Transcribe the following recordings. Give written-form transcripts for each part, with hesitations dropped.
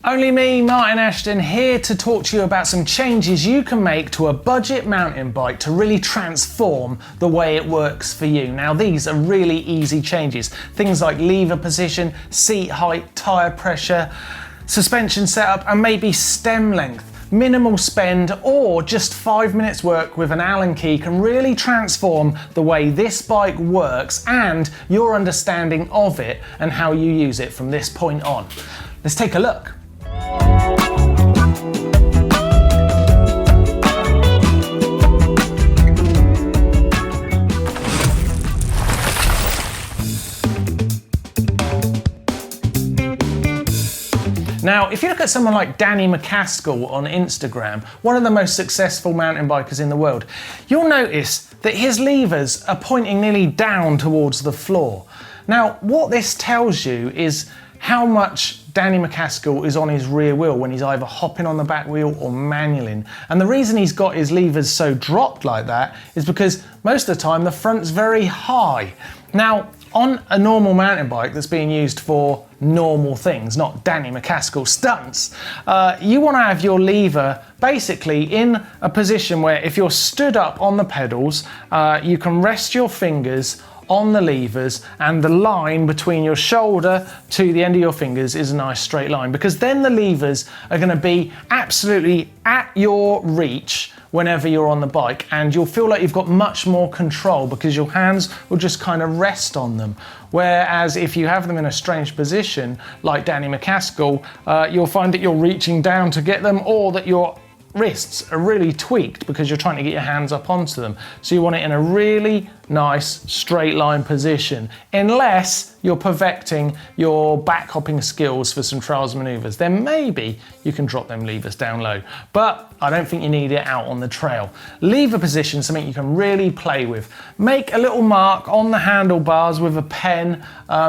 Only me, Martin Ashton, here to talk to you about some changes you can make to a budget mountain bike to really transform the way it works for you. Now, these are really easy changes. Things like lever position, seat height, tyre pressure, suspension setup, and maybe stem length. Minimal spend or just 5 minutes work with an Allen key can really transform the way this bike works and your understanding of it and how you use it from this point on. Let's take a look. Now, if you look at someone like Danny McCaskill on Instagram, one of the most successful mountain bikers in the world, you'll notice that his levers are pointing nearly down towards the floor. Now, what this tells you is how much Danny McCaskill is on his rear wheel when he's either hopping on the back wheel or manualing. And the reason he's got his levers so dropped like that is because most of the time the front's very high. Now, on a normal mountain bike that's being used for normal things, not Danny McCaskill stunts, you want to have your lever basically in a position where if you're stood up on the pedals, you can rest your fingers on the levers and the line between your shoulder to the end of your fingers is a nice straight line, because then the levers are going to be absolutely at your reach whenever you're on the bike, and you'll feel like you've got much more control because your hands will just kind of rest on them. Whereas if you have them in a strange position like Danny McCaskill, you'll find that you're reaching down to get them, or that your wrists are really tweaked because you're trying to get your hands up onto them. So you want it in a really nice straight line position, unless you're perfecting your back hopping skills for some trials maneuvers. Then maybe you can drop them levers down low, but I don't think you need it out on the trail. Lever position is something you can really play with. Make a little mark on the handlebars with a pen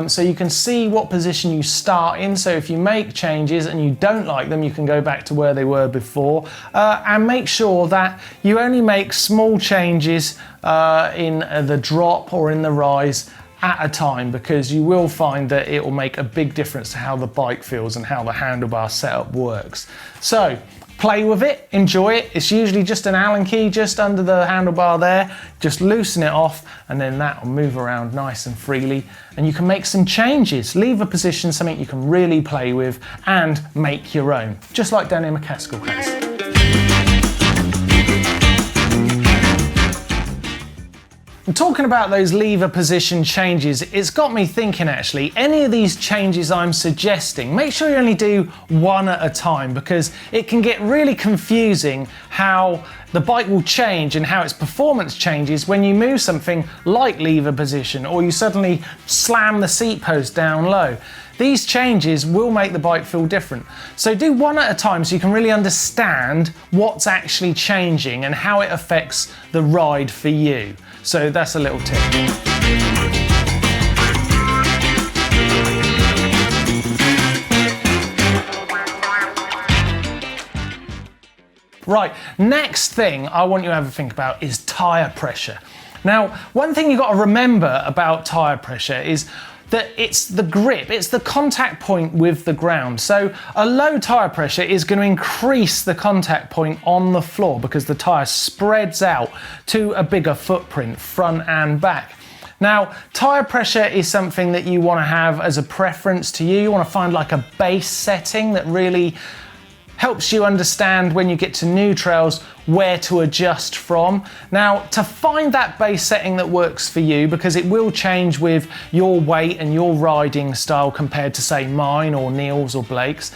so you can see what position you start in. So if you make changes and you don't like them, you can go back to where they were before, and make sure that you only make small changes in the drop or in the rise at a time, because you will find that it will make a big difference to how the bike feels and how the handlebar setup works. So play with it, enjoy it. It's usually just an Allen key just under the handlebar there. Just loosen it off and then that will move around nice and freely, and you can make some changes. Lever position is something you can really play with and make your own, just like Danny McCaskill has. And talking about those lever position changes, it's got me thinking actually, any of these changes I'm suggesting, make sure you only do one at a time, because it can get really confusing how the bike will change and how its performance changes when you move something like lever position, or you suddenly slam the seat post down low. These changes will make the bike feel different. So do one at a time so you can really understand what's actually changing and how it affects the ride for you. So that's a little tip. Right, next thing I want you to have a think about is tyre pressure. Now, one thing you've got to remember about tyre pressure is that it's the grip, it's the contact point with the ground. So a low tyre pressure is going to increase the contact point on the floor because the tyre spreads out to a bigger footprint, front and back. Now, tyre pressure is something that you want to have as a preference to you. You want to find like a base setting that really helps you understand when you get to new trails where to adjust from. Now, to find that base setting that works for you, because it will change with your weight and your riding style compared to say mine or Neil's or Blake's,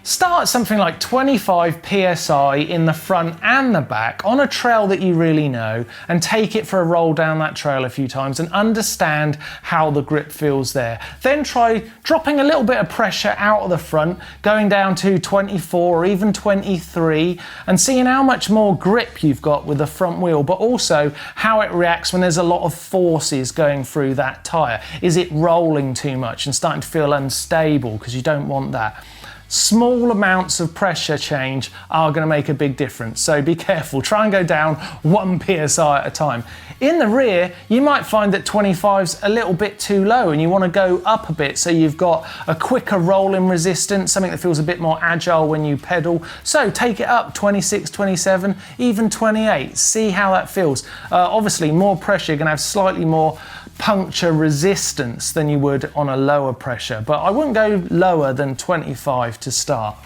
start at something like 25 psi in the front and the back on a trail that you really know, and take it for a roll down that trail a few times and understand how the grip feels there. Then try dropping a little bit of pressure out of the front, going down to 24 or even 23, and seeing how much more grip you've got with the front wheel, but also how it reacts when there's a lot of forces going through that tyre. Is it rolling too much and starting to feel unstable, because you don't want that. small amounts of pressure change are going to make a big difference. So be careful, try and go down 1 psi at a time. In the rear, you might find that 25's a little bit too low and you want to go up a bit so you've got a quicker rolling resistance, something that feels a bit more agile when you pedal. So take it up 26, 27, even 28, see how that feels. Obviously more pressure, you're going to have slightly more puncture resistance than you would on a lower pressure, but I wouldn't go lower than 25 to start.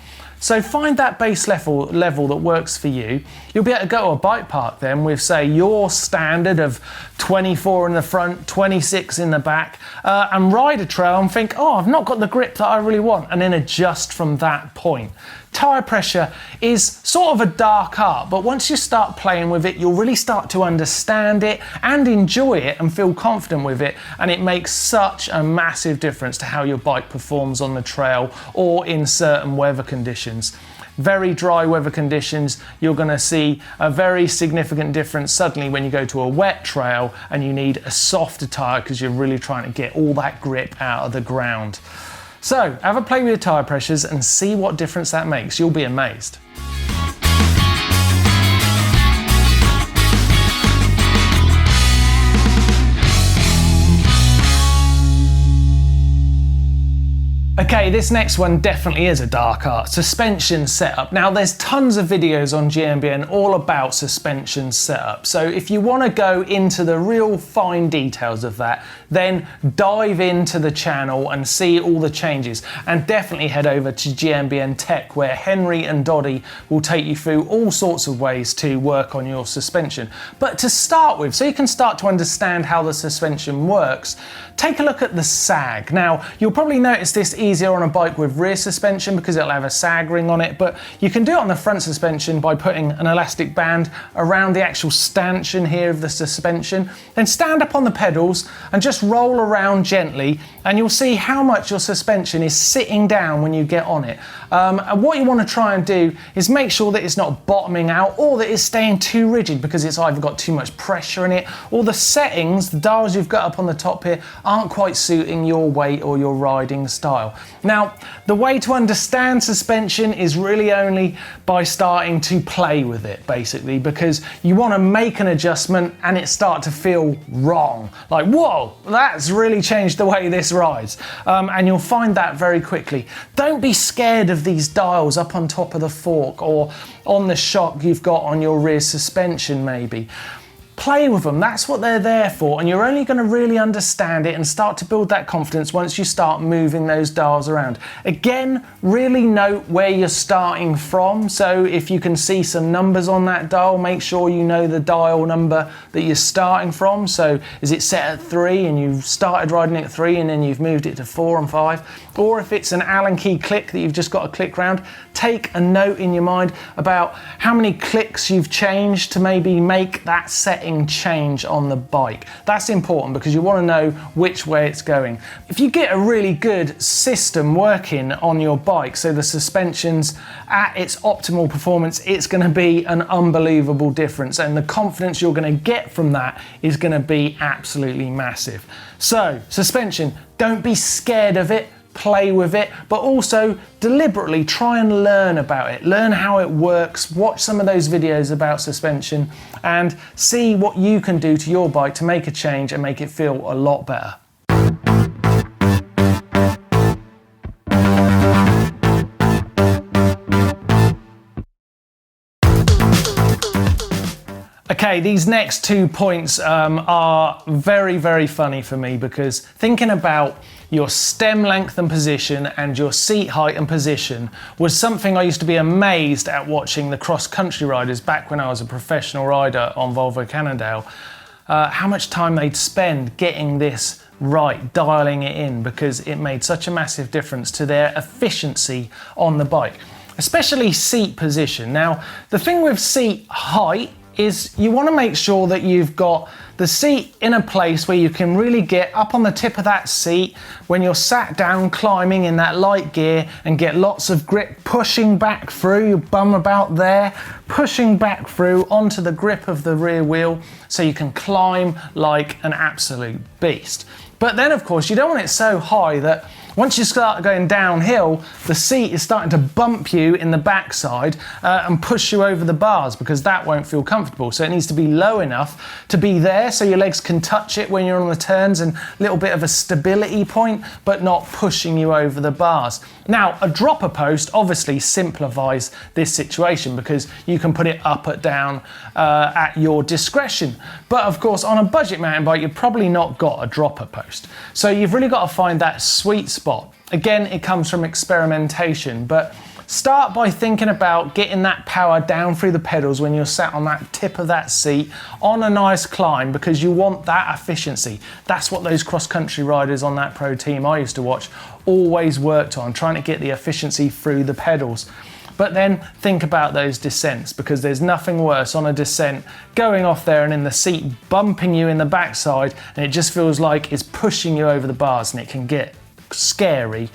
So find that base level that works for you. You'll be able to go to a bike park then with, say, your standard of 24 in the front, 26 in the back, and ride a trail and think, oh, I've not got the grip that I really want, and then adjust from that point. Tyre pressure is sort of a dark art, but once you start playing with it, you'll really start to understand it and enjoy it and feel confident with it, and it makes such a massive difference to how your bike performs on the trail or in certain weather conditions. Very dry weather conditions, you're going to see a very significant difference suddenly when you go to a wet trail and you need a softer tyre because you're really trying to get all that grip out of the ground. So have a play with your tyre pressures and see what difference that makes. You'll be amazed. Okay, this next one definitely is a dark art, suspension setup. Now there's tons of videos on GMBN all about suspension setup, so if you want to go into the real fine details of that, then dive into the channel and see all the changes, and definitely head over to GMBN Tech where Henry and Doddy will take you through all sorts of ways to work on your suspension. But to start with, so you can start to understand how the suspension works, take a look at the sag. Now you'll probably notice this easier on a bike with rear suspension because it'll have a sag ring on it, but you can do it on the front suspension by putting an elastic band around the actual stanchion here of the suspension. Then stand up on the pedals and just roll around gently, and you'll see how much your suspension is sitting down when you get on it. And what you want to try and do is make sure that it's not bottoming out or that it's staying too rigid because it's either got too much pressure in it or the settings, the dials you've got up on the top here, aren't quite suiting your weight or your riding style. Now, the way to understand suspension is really only by starting to play with it, basically, because you want to make an adjustment and it start to feel wrong. Like, whoa, that's really changed the way this rides. And you'll find that very quickly. Don't be scared of these dials up on top of the fork or on the shock you've got on your rear suspension maybe. Play with them, that's what they're there for, and you're only going to really understand it and start to build that confidence once you start moving those dials around. Again, really note where you're starting from, so if you can see some numbers on that dial, make sure you know the dial number that you're starting from. So is it set at 3 and you've started riding it at 3 and then you've moved it to 4 and 5? Or if it's an Allen key click that you've just got to click round, take a note in your mind about how many clicks you've changed to maybe make that setting change on the bike. That's important because you want to know which way it's going. If you get a really good system working on your bike, so the suspension's at its optimal performance, it's going to be an unbelievable difference, and the confidence you're going to get from that is going to be absolutely massive. So suspension, don't be scared of it. Play with it, but also deliberately try and learn about it, learn how it works, watch some of those videos about suspension and see what you can do to your bike to make a change and make it feel a lot better. Okay, these next 2 points are very, very funny for me because thinking about your stem length and position and your seat height and position was something I used to be amazed at watching the cross-country riders back when I was a professional rider on Volvo Cannondale, how much time they'd spend getting this right, dialing it in, because it made such a massive difference to their efficiency on the bike, especially seat position. Now, the thing with seat height is you want to make sure that you've got the seat in a place where you can really get up on the tip of that seat when you're sat down climbing in that light gear and get lots of grip, pushing back through, your bum about there, pushing back through onto the grip of the rear wheel so you can climb like an absolute beast. But then of course you don't want it so high that Once you start going downhill, the seat is starting to bump you in the backside and push you over the bars, because that won't feel comfortable. So it needs to be low enough to be there so your legs can touch it when you're on the turns, and a little bit of a stability point, but not pushing you over the bars. Now, a dropper post obviously simplifies this situation because you can put it up or down at your discretion. But of course, on a budget mountain bike, you've probably not got a dropper post. So you've really got to find that sweet spot. Again, it comes from experimentation, but start by thinking about getting that power down through the pedals when you're sat on that tip of that seat on a nice climb, because you want that efficiency. That's what those cross-country riders on that pro team I used to watch always worked on, trying to get the efficiency through the pedals. But then think about those descents, because there's nothing worse on a descent going off there and in the seat bumping you in the backside, and it just feels like it's pushing you over the bars, and it can get scary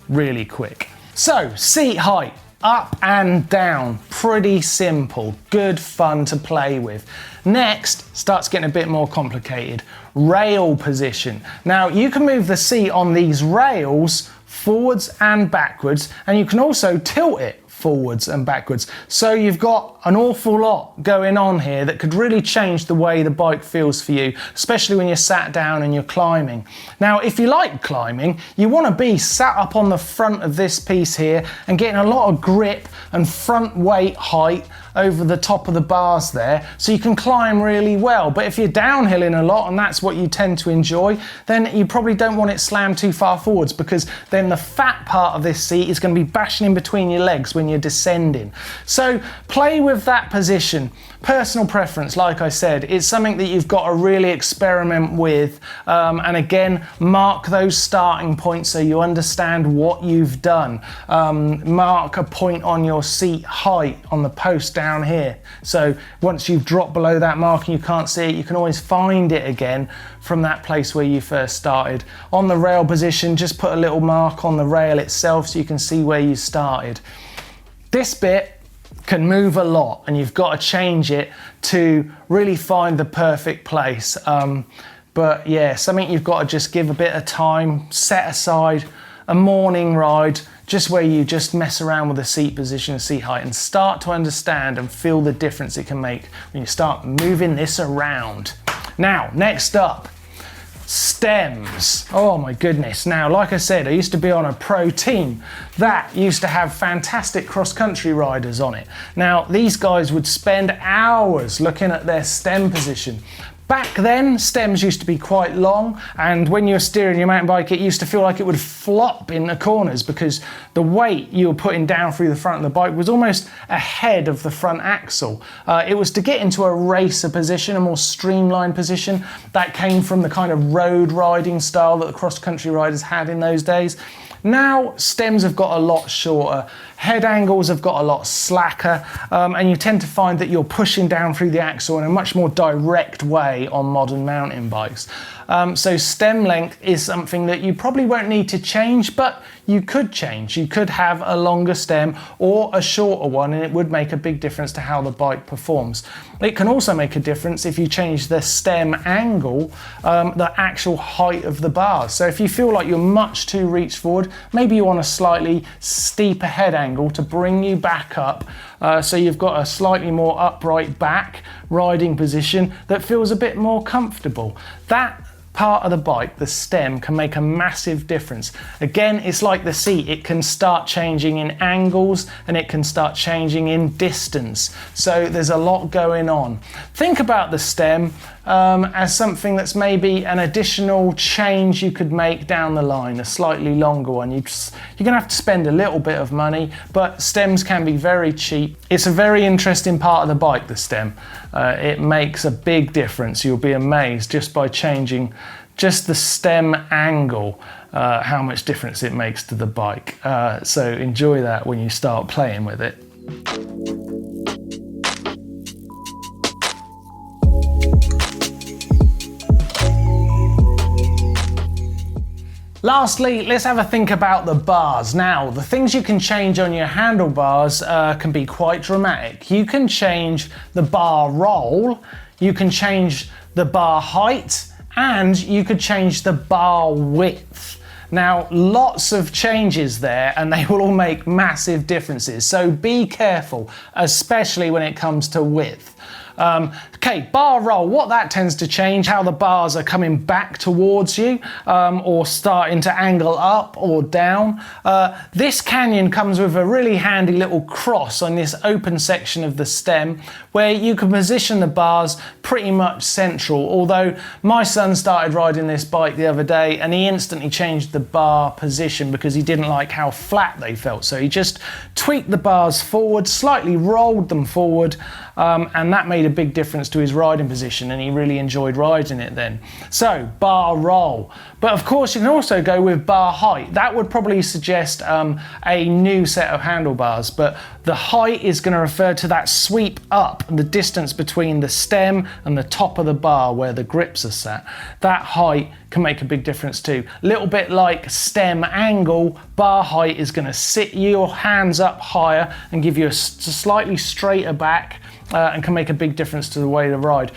really quick. So, seat height, up and down, pretty simple, good fun to play with. Next, starts getting a bit more complicated. Rail position. Now, you can move the seat on these rails forwards and backwards, and you can also tilt it forwards and backwards. So you've got an awful lot going on here that could really change the way the bike feels for you, especially when you're sat down and you're climbing. Now, if you like climbing, you want to be sat up on the front of this piece here and getting a lot of grip and front weight height over the top of the bars there, so you can climb really well. But if you're downhilling a lot and that's what you tend to enjoy, then you probably don't want it slammed too far forwards, because then the fat part of this seat is going to be bashing in between your legs when you're descending. So play with that position. Personal preference, like I said, it's something that you've got to really experiment with, and again, mark those starting points so you understand what you've done. Mark a point on your seat height on the post down here. So once you've dropped below that mark and you can't see it, you can always find it again from that place where you first started. On the rail position, just put a little mark on the rail itself so you can see where you started. This bit can move a lot, and you've got to change it to really find the perfect place. But yeah, something you've got to just give a bit of time, set aside a morning ride, just where you just mess around with the seat position and seat height and start to understand and feel the difference it can make when you start moving this around. Now, next up, stems. Oh my goodness. Now, like I said, I used to be on a pro team that used to have fantastic cross-country riders on it. Now, these guys would spend hours looking at their stem position. Back then, stems used to be quite long, and when you were steering your mountain bike, it used to feel like it would flop in the corners because the weight you were putting down through the front of the bike was almost ahead of the front axle. It was to get into a racer position, a more streamlined position that came from the kind of road riding style that the cross-country riders had in those days. Now, stems have got a lot shorter, head angles have got a lot slacker, and you tend to find that you're pushing down through the axle in a much more direct way on modern mountain bikes. So stem length is something that you probably won't need to change, but you could change. You could have a longer stem or a shorter one, and it would make a big difference to how the bike performs. It can also make a difference if you change the stem angle, the actual height of the bars. So if you feel like you're much too reach forward, maybe you want a slightly steeper head angle to bring you back up, so you've got a slightly more upright back riding position that feels a bit more comfortable. That part of the bike, the stem, can make a massive difference. Again, it's like the seat, it can start changing in angles and it can start changing in distance. So there's a lot going on. Think about the stem as something that's maybe an additional change you could make down the line, a slightly longer one. You're gonna have to spend a little bit of money, but stems can be very cheap. It's a very interesting part of the bike, the stem. It makes a big difference. You'll be amazed just by changing just the stem angle, how much difference it makes to the bike. So enjoy that when you start playing with it. Lastly, let's have a think about the bars. Now, the things you can change on your handlebars can be quite dramatic. You can change the bar roll, you can change the bar height, and you could change the bar width. Now, lots of changes there, and they will all make massive differences. So be careful, especially when it comes to width. Okay, bar roll, what that tends to change, how the bars are coming back towards you or starting to angle up or down. This canyon comes with a really handy little cross on this open section of the stem where you can position the bars pretty much central, although my son started riding this bike the other day and he instantly changed the bar position because he didn't like how flat they felt. So he just tweaked the bars forward, slightly rolled them forward, and that made a big difference to his riding position, and he really enjoyed riding it then. So bar roll, but of course you can also go with bar height. That would probably suggest a new set of handlebars, but the height is going to refer to that sweep up, the distance between the stem and the top of the bar where the grips are sat. That height can make a big difference too. A little bit like stem angle, bar height is going to sit your hands up higher and give you a slightly straighter back. And can make a big difference to the way to ride.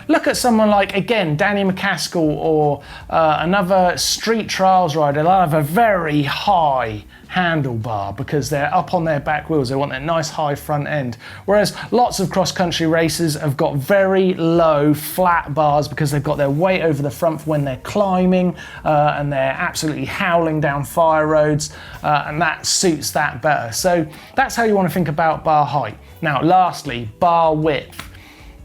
Look at someone like, again, Danny McCaskill or another street trials rider. They'll have a very high handlebar because they're up on their back wheels. They want that nice high front end. Whereas lots of cross-country racers have got very low flat bars because they've got their weight over the front for when they're climbing and they're absolutely howling down fire roads, and that suits that better. So that's how you want to think about bar height. Now, lastly, bar width.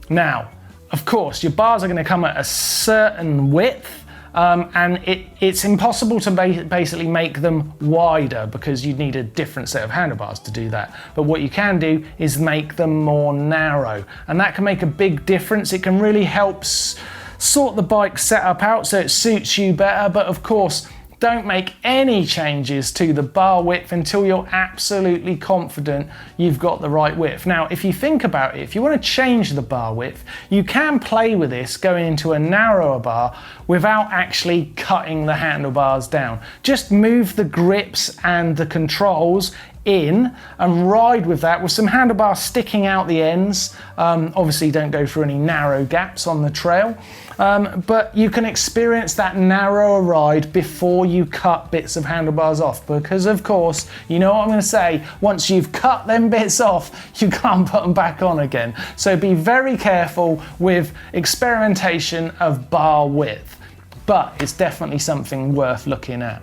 Now, of course, your bars are going to come at a certain width, and it's impossible to basically make them wider because you'd need a different set of handlebars to do that. But what you can do is make them more narrow, and that can make a big difference. It can really help sort the bike setup out so it suits you better, but of course, don't make any changes to the bar width until you're absolutely confident you've got the right width. Now, if you think about it, if you want to change the bar width, you can play with this going into a narrower bar without actually cutting the handlebars down. Just move the grips and the controls in and ride with that with some handlebars sticking out the ends. Obviously don't go through any narrow gaps on the trail, but you can experience that narrower ride before you cut bits of handlebars off, because of course, you know what I'm going to say, once you've cut them bits off, you can't put them back on again. So be very careful with experimentation of bar width, but it's definitely something worth looking at.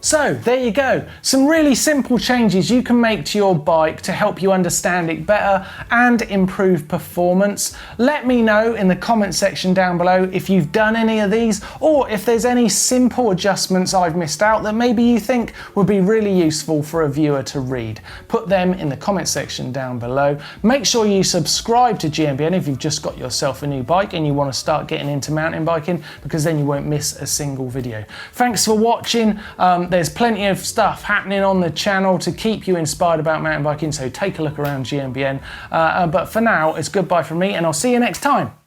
So there you go, some really simple changes you can make to your bike to help you understand it better and improve performance. Let me know in the comment section down below if you've done any of these, or if there's any simple adjustments I've missed out that maybe you think would be really useful for a viewer to read. Put them in the comment section down below. Make sure you subscribe to GMBN if you've just got yourself a new bike and you want to start getting into mountain biking, because then you won't miss a single video. Thanks for watching. There's plenty of stuff happening on the channel to keep you inspired about mountain biking, so take a look around GMBN. But for now, it's goodbye from me, and I'll see you next time.